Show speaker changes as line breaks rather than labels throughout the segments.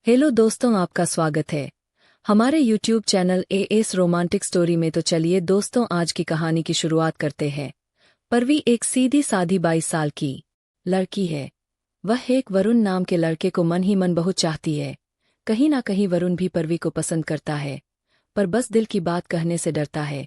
Hello दोस्तों, आपका स्वागत है हमारे YouTube channel as romantic story में। तो चलिए दोस्तों, आज की कहानी की शुरुआत करते हैं। परवी एक सीधी साधी 22 साल की लड़की है। वह एक वरुण नाम के लड़के को मन ही मन बहुत चाहती है। कहीं ना कहीं वरुण भी परवी को पसंद करता है, पर बस दिल की बात कहने से डरता है।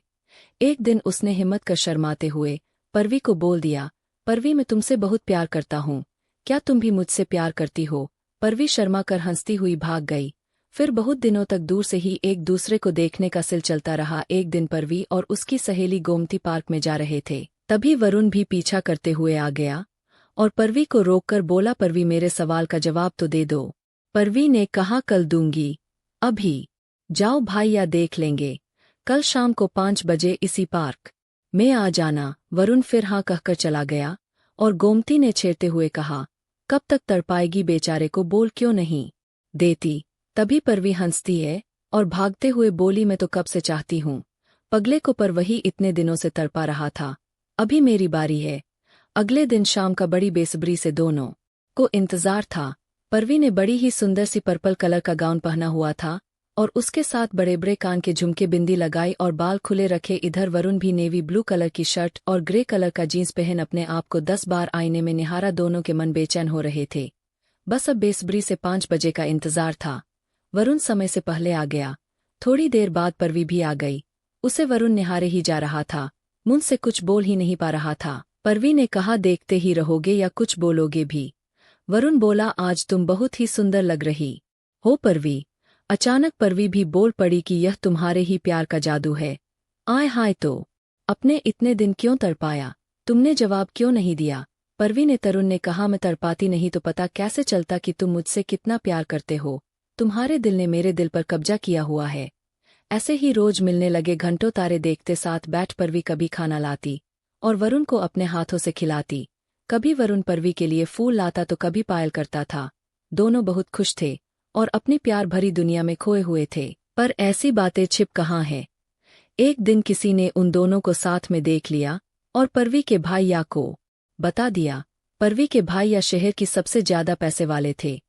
एक दिन उसने हिम्मत कर शर्माते हुए परवी को बोल दिया, परवी, मैं तुमसे बहुत प्यार करता हूँ, क्या तुम भी मुझसे प्यार करती हो? परवी शर्मा कर हंसती हुई भाग गई। फिर बहुत दिनों तक दूर से ही एक दूसरे को देखने का सिल चलता रहा। एक दिन परवी और उसकी सहेली गोमती पार्क में जा रहे थे, तभी वरुण भी पीछा करते हुए आ गया और परवी को रोककर बोला, परवी, मेरे सवाल का जवाब तो दे दो। परवी ने कहा, कल दूंगी, अभी जाओ भाई, या देख लेंगे, कल शाम को 5 बजे इसी पार्क में आ जाना। वरुण फिर हाँ कहकर चला गया और गोमती ने छेड़ते हुए कहा, कब तक तड़पाएगी बेचारे को, बोल क्यों नहीं देती? तभी परवी हंसती है और भागते हुए बोली, मैं तो कब से चाहती हूँ पगले को, पर वही इतने दिनों से तड़पा रहा था, अभी मेरी बारी है। अगले दिन शाम का बड़ी बेसब्री से दोनों को इंतजार था। परवी ने बड़ी ही सुंदर सी पर्पल कलर का गाउन पहना हुआ था और उसके साथ बड़े बड़े कान के झुमके, बिंदी लगाई और बाल खुले रखे। इधर वरुण भी नेवी ब्लू कलर की शर्ट और ग्रे कलर का जीन्स पहन अपने आप को 10 बार आईने में निहारा। दोनों के मन बेचैन हो रहे थे। बस अब बेसब्री से 5 बजे का इंतजार था। वरुण समय से पहले आ गया। थोड़ी देर बाद परवी भी आ गई। उसे वरुण निहारे ही जा रहा था, मुंह से कुछ बोल ही नहीं पा रहा था। परवी ने कहा, देखते ही रहोगे या कुछ बोलोगे भी? वरुण बोला, आज तुम बहुत ही सुंदर लग रही हो परवी। अचानक परवी भी बोल पड़ी कि यह तुम्हारे ही प्यार का जादू है। आय हाय, तो अपने इतने दिन क्यों तड़पाया? तुमने जवाब क्यों नहीं दिया? परवी ने तरुण ने कहा, मैं तड़पाती नहीं तो पता कैसे चलता कि तुम मुझसे कितना प्यार करते हो? तुम्हारे दिल ने मेरे दिल पर कब्जा किया हुआ है। ऐसे ही रोज मिलने लगे, घंटों तारे देखते साथ बैठ परवी कभी खाना लाती और वरुण को अपने हाथों से खिलाती। कभी वरुण परवी के लिए फूल लाता तो कभी पायल करता था। दोनों बहुत खुश थे और अपनी प्यार भरी दुनिया में खोए हुए थे। पर ऐसी बातें छिप कहाँ हैं। एक दिन किसी ने उन दोनों को साथ में देख लिया और परवी के भाई या को बता दिया। परवी के भाई या शहर की सबसे ज्यादा पैसे वाले थे।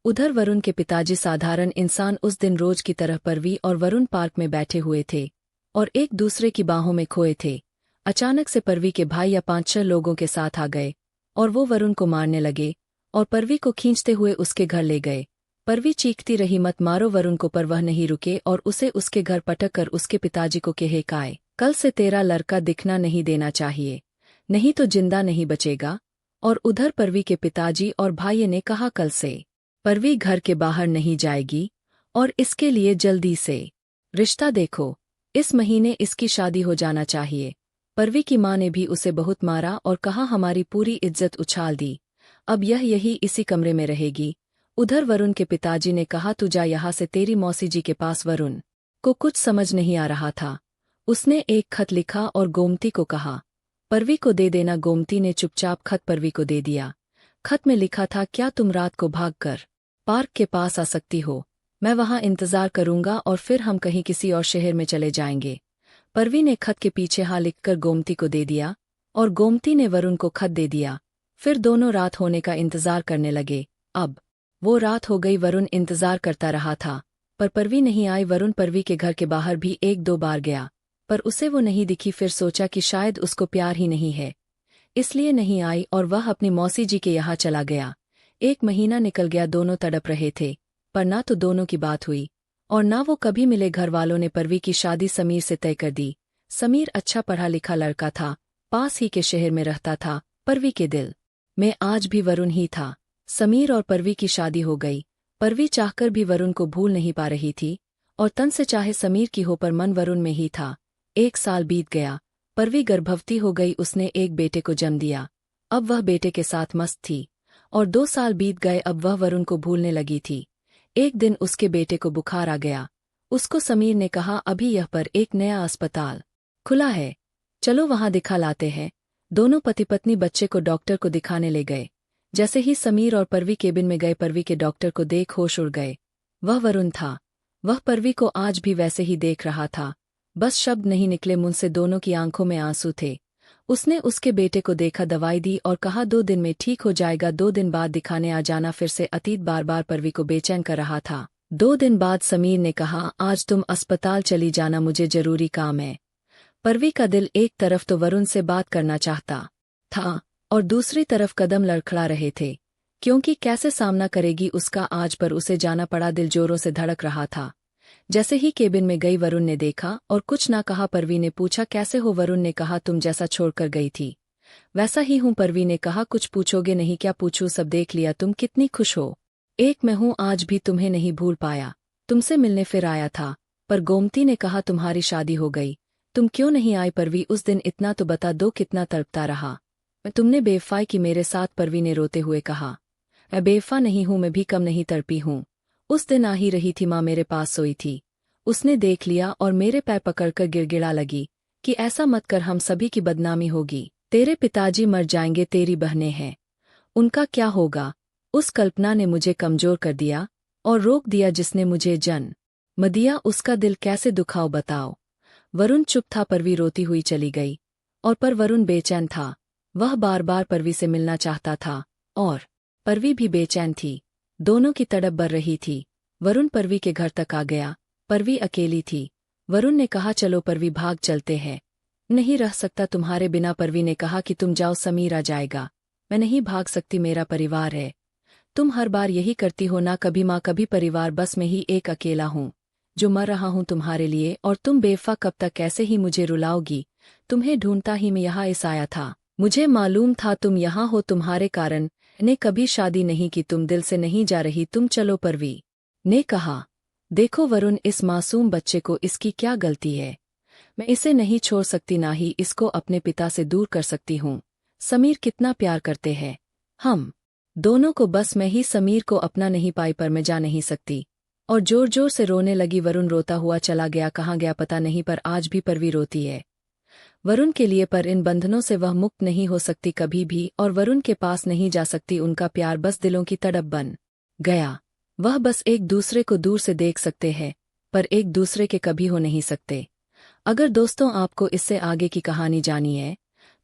उधर वरुण के पिताजी साधारण इंसान। उस दिन रोज की तरह परवी और वरुण पार्क में बैठे हुए थे और एक दूसरे की बाहों में खोए थे। अचानक से परवी के भाई या 5-6 लोगों के साथ आ गए और वो वरुण को मारने लगे और परवी को खींचते हुए उसके घर ले गए। परवी चीखती रही, मत मारो वरुण को, पर वह नहीं रुके और उसे उसके घर पटक कर उसके पिताजी को कहे, काय कल से तेरा लड़का दिखना नहीं देना चाहिए, नहीं तो जिंदा नहीं बचेगा। और उधर परवी के पिताजी और भाई ने कहा, कल से परवी घर के बाहर नहीं जाएगी और इसके लिए जल्दी से रिश्ता देखो, इस महीने इसकी शादी हो जाना चाहिए। परवी की माँ ने भी उसे बहुत मारा और कहा, हमारी पूरी इज्जत उछाल दी, अब यह यही इसी कमरे में रहेगी। उधर वरुण के पिताजी ने कहा, तू जा यहाँ से तेरी मौसी जी के पास। वरुण को कुछ समझ नहीं आ रहा था। उसने एक खत लिखा और गोमती को कहा, परवी को दे देना। गोमती ने चुपचाप खत परवी को दे दिया। खत में लिखा था, क्या तुम रात को भागकर पार्क के पास आ सकती हो? मैं वहां इंतजार करूंगा और फिर हम कहीं किसी और शहर में चले जाएंगे। परवी ने खत के पीछे हाँ लिखकर गोमती को दे दिया और गोमती ने वरुण को खत दे दिया। फिर दोनों रात होने का इंतजार करने लगे। अब वो रात हो गई। वरुण इंतजार करता रहा था पर परवी नहीं आई। वरुण परवी के घर के बाहर भी 1-2 बार गया पर उसे वो नहीं दिखी। फिर सोचा कि शायद उसको प्यार ही नहीं है, इसलिए नहीं आई और वह अपनी मौसी जी के यहाँ चला गया। 1 महीना निकल गया। दोनों तड़प रहे थे पर ना तो दोनों की बात हुई और ना वो कभी मिले। घर वालों ने परवी की शादी समीर से तय कर दी। समीर अच्छा पढ़ा लिखा लड़का था, पास ही के शहर में रहता था। परवी के दिल में आज भी वरुण ही था। समीर और परवी की शादी हो गई। परवी चाहकर भी वरुण को भूल नहीं पा रही थी और तन से चाहे समीर की हो पर मन वरुण में ही था। 1 साल बीत गया। परवी गर्भवती हो गई। उसने एक बेटे को जन्म दिया। अब वह बेटे के साथ मस्त थी और 2 साल बीत गए। अब वह वरुण को भूलने लगी थी। एक दिन उसके बेटे को बुखार आ गया। उसको समीर ने कहा, अभी यह पर एक नया अस्पताल खुला है, चलो वहां दिखा लाते हैं। दोनों पति पत्नी बच्चे को डॉक्टर को दिखाने ले गए। जैसे ही समीर और परवी केबिन में गए, परवी के डॉक्टर को देख होश उड़ गए। वह वरुण था। वह परवी को आज भी वैसे ही देख रहा था, बस शब्द नहीं निकले मुंह से। दोनों की आंखों में आंसू थे उसने उसके बेटे को देखा, दवाई दी और कहा 2 दिन में ठीक हो जाएगा। 2 दिन बाद दिखाने आ जाना। फिर से अतीत बार बार परवी को बेचैन कर रहा था। 2 दिन बाद समीर ने कहा, आज तुम अस्पताल चली जाना, मुझे जरूरी काम है। परवी का दिल एक तरफ तो वरुण से बात करना चाहता था और दूसरी तरफ कदम लड़खड़ा रहे थे, क्योंकि कैसे सामना करेगी उसका आज, पर उसे जाना पड़ा। दिल जोरों से धड़क रहा था। जैसे ही केबिन में गई वरुण ने देखा और कुछ ना कहा। परवी ने पूछा, कैसे हो? वरुण ने कहा, तुम जैसा छोड़कर गई थी वैसा ही हूं। परवी ने कहा, कुछ पूछोगे नहीं? क्या पूछूं, सब देख लिया। तुम कितनी खुश हो। एक मैं हूं, आज भी तुम्हें नहीं भूल पाया। तुमसे मिलने फिर आया था, पर गोमती ने कहा तुम्हारी शादी हो गई, तुम क्यों नहीं आई? परवी, उस दिन इतना तो बता दो, कितना तड़पता रहा मैं। तुमने बेवफाई की मेरे साथ। परवी ने रोते हुए कहा, मैं बेवफा नहीं हूं, मैं भी कम नहीं तड़पी हूं। उस दिन आ ही रही थी, माँ मेरे पास सोई थी, उसने देख लिया और मेरे पैर पकड़कर गिड़गिड़ा लगी कि ऐसा मत कर, हम सभी की बदनामी होगी। तेरे पिताजी मर जाएंगे, तेरी बहनें हैं, उनका क्या होगा? उस कल्पना ने मुझे कमजोर कर दिया और रोक दिया जिसने मुझे जन्म दिया। उसका दिल कैसे दुखाओ बताओ। वरुण चुप था। परवी रोती हुई चली गई और पर वरुण बेचैन था। वह बार बार परवी से मिलना चाहता था और परवी भी बेचैन थी। दोनों की तड़प बढ़ रही थी। वरुण परवी के घर तक आ गया। परवी अकेली थी। वरुण ने कहा, चलो परवी, भाग चलते हैं। नहीं रह सकता तुम्हारे बिना। परवी ने कहा कि तुम जाओ, समीर आ जाएगा। मैं नहीं भाग सकती, मेरा परिवार है। तुम हर बार यही करती हो ना, कभी माँ कभी परिवार, बस मैं ही एक अकेला हूँ जो मर रहा हूँ तुम्हारे लिए। और तुम बेवफा, कब तक कैसे ही मुझे रुलाओगी? तुम्हें ढूंढता ही मैं यहाँ इस आया था। मुझे मालूम था तुम यहाँ हो, तुम्हारे कारण ने कभी शादी नहीं की। तुम दिल से नहीं जा रही, तुम चलो। परवी ने कहा, देखो वरुण, इस मासूम बच्चे को, इसकी क्या गलती है? मैं इसे नहीं छोड़ सकती, ना ही इसको अपने पिता से दूर कर सकती हूँ। समीर कितना प्यार करते हैं हम दोनों को, बस मैं ही समीर को अपना नहीं पाई, पर मैं जा नहीं सकती। और जोर जोर से रोने लगी। वरुण रोता हुआ चला गया। कहाँ गया पता नहीं, पर आज भी परवी रोती है वरुण के लिए, पर इन बंधनों से वह मुक्त नहीं हो सकती कभी भी, और वरुण के पास नहीं जा सकती। उनका प्यार बस दिलों की तड़प बन गया। वह बस एक दूसरे को दूर से देख सकते हैं, पर एक दूसरे के कभी हो नहीं सकते। अगर दोस्तों आपको इससे आगे की कहानी जानी है,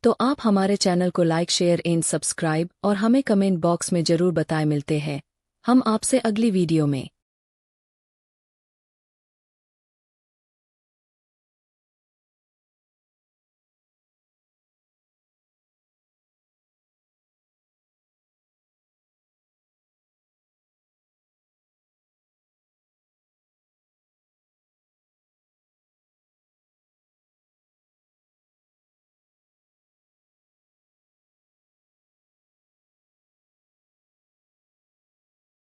तो आप हमारे चैनल को लाइक, शेयर एंड सब्सक्राइब और हमें कमेंट बॉक्स में जरूर बताएं। मिलते हैं हम आपसे अगली वीडियो में।